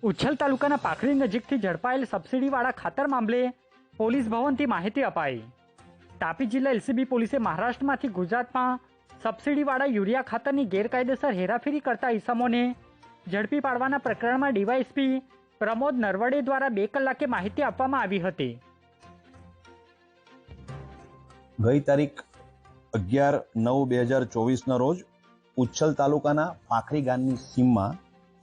ઉચ્છલ તાલુકાના પાખરી નજીકથી ઝડપાયેલ સબસિડીવાળા ખાતર મામલે પોલીસ ભવનથી માહિતી અપાઈ। તાપી જિલ્લા એલસીબી પોલીસે મહારાષ્ટ્રમાંથી ગુજરાતમાં સબસિડીવાળા યુરિયા ખાતરની ગેરકાયદેસર હેરાફેરી કરતા ઈસમોને ઝડપી પાડવાના પ્રકરણમાં ડીવાયએસપી પ્રમોદ નરવડે દ્વારા 2 કલાકે માહિતી આપવામાં આવી હતી। ગઈ તારીખ 11/9/2024 રોજ ઉચ્છલ તાલુકાના પાખરી ગામની સીમમાં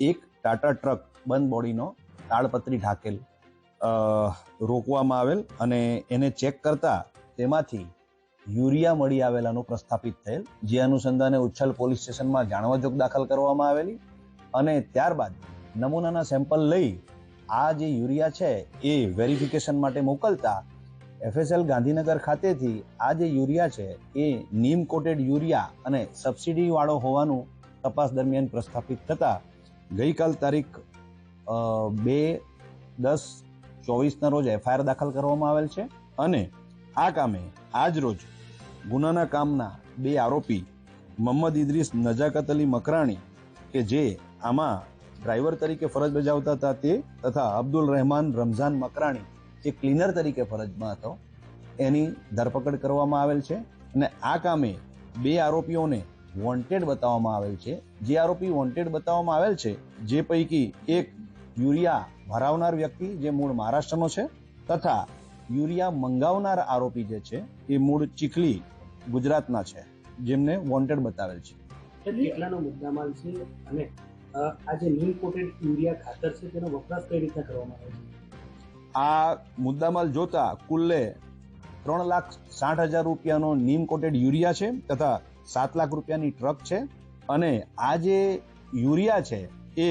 એક ટાટા ટ્રક બંધ બોડીનો તાડપત્રી ઢાંકેલ રોકવામાં આવેલ અને એને ચેક કરતા તેમાંથી યુરિયા મળી આવેલાનું પ્રસ્થાપિત થયેલ, જે અનુસંધાને ઉચ્છલ પોલીસ સ્ટેશનમાં જાણવાજોગ દાખલ કરવામાં આવેલી અને ત્યારબાદ નમૂનાના સેમ્પલ લઈ આ જે યુરિયા છે એ વેરિફિકેશન માટે મોકલતા FSL ગાંધીનગર ખાતેથી આ જે યુરિયા છે એ નીમ કોટેડ યુરિયા અને સબસિડી વાળો હોવાનું તપાસ દરમિયાન પ્રસ્થાપિત થતા ગઈકાલ તારીખ 2/10/24 રોજ FIR દાખલ કરવામાં આવેલ છે અને આ કામે આજ રોજ ગુનાના કામના 2 આરોપી મોહમ્મદ ઇદ્રીસ નજાકત અલી મકરાણી કે જે આમાં ડ્રાઈવર તરીકે ફરજ બજાવતા હતા તે તથા અબ્દુલ રહેમાન રમઝાન મકરાણી જે ક્લીનર તરીકે ફરજમાં હતો એની ધરપકડ કરવામાં આવેલ છે અને આ કામે 2 આરોપીઓને વોન્ટેડ બતાવવામાં આવેલ છે। જે આરોપી વોન્ટેડ બતાવવામાં આવેલ છે જે પૈકી એક યુરિયા ભરાવનાર વ્યક્તિ જે મૂળ મહારાષ્ટ્રનો છે તથા યુરિયા મંગાવનાર આરોપી જે છે એ મૂળ ચીખલી ગુજરાતના છે, જેમને વોન્ટેડ બતાવેલ છે। કેટલાનો મુદ્દામાલ છે અને આ જે નીમ કોટેડ યુરિયા ખાતર છે તેનો વપરાશ કઈ રીતે કરવામાં આવે છે? આ મુદ્દામાલ જોતા કુલ્લે 3,60,000 રૂપિયાનો નીમ કોટેડ યુરિયા છે તથા 7 લાખ રૂપિયાની ટ્રક છે અને આ જે યુરિયા છે એ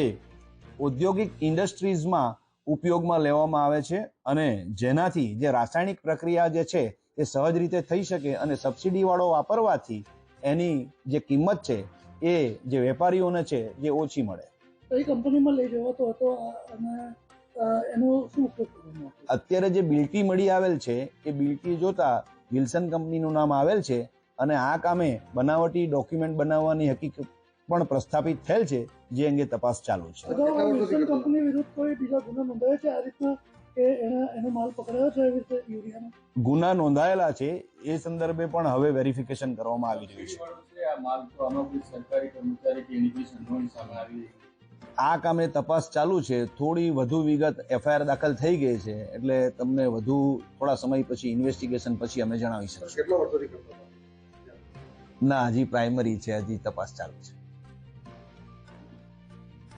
ઔદ્યોગિક ઇન્ડસ્ટ્રીઝમાં ઉપયોગમાં લેવામાં આવે છે અને જેનાથી જે રાસાયણિક પ્રક્રિયા જે છે એ સહજ રીતે થઈ શકે અને સબસિડી વાળો વાપરવાથી એની જે કિંમત છે એ જે વેપારીઓને છે જે ઓછી મળે। કઈ કંપનીમાં લઈ જવાતો હતો અને એનો શું ઉપયોગ કરવામાં આવે? અત્યારે જે બિલ્ટી મળી આવેલ છે એ બિલ્ટી જોતા વિલ્સન કંપનીનું નામ આવેલ છે અને આ કામે બનાવટી ડોક્યુમેન્ટ બનાવવાની હકીકત પણ પ્રસ્થાપિત થયેલ છે, જે અંગે તપાસ ચાલુ છે। વિલ્સન કંપની વિરુદ્ધ કોઈ બીજા ગુના નોંધાયા છે આ રીતના કે એનો માલ પકડાયો છે એવી રીતે યુરિયાનો? ગુના નોંધાયેલા છે, એ સંદર્ભે પણ હવે વેરિફિકેશન કરવામાં આવી રહ્યું છે। આ કામે તપાસ ચાલુ છે, થોડી વધુ વિગત FIR દાખલ થઈ ગઈ છે એટલે તમને વધુ થોડા સમય પછી ઇન્વેસ્ટિગેશન પછી અમે જણાવી શકીશું। ના, હજી પ્રાઇમરી છે, હજી તપાસ ચાલુ છે।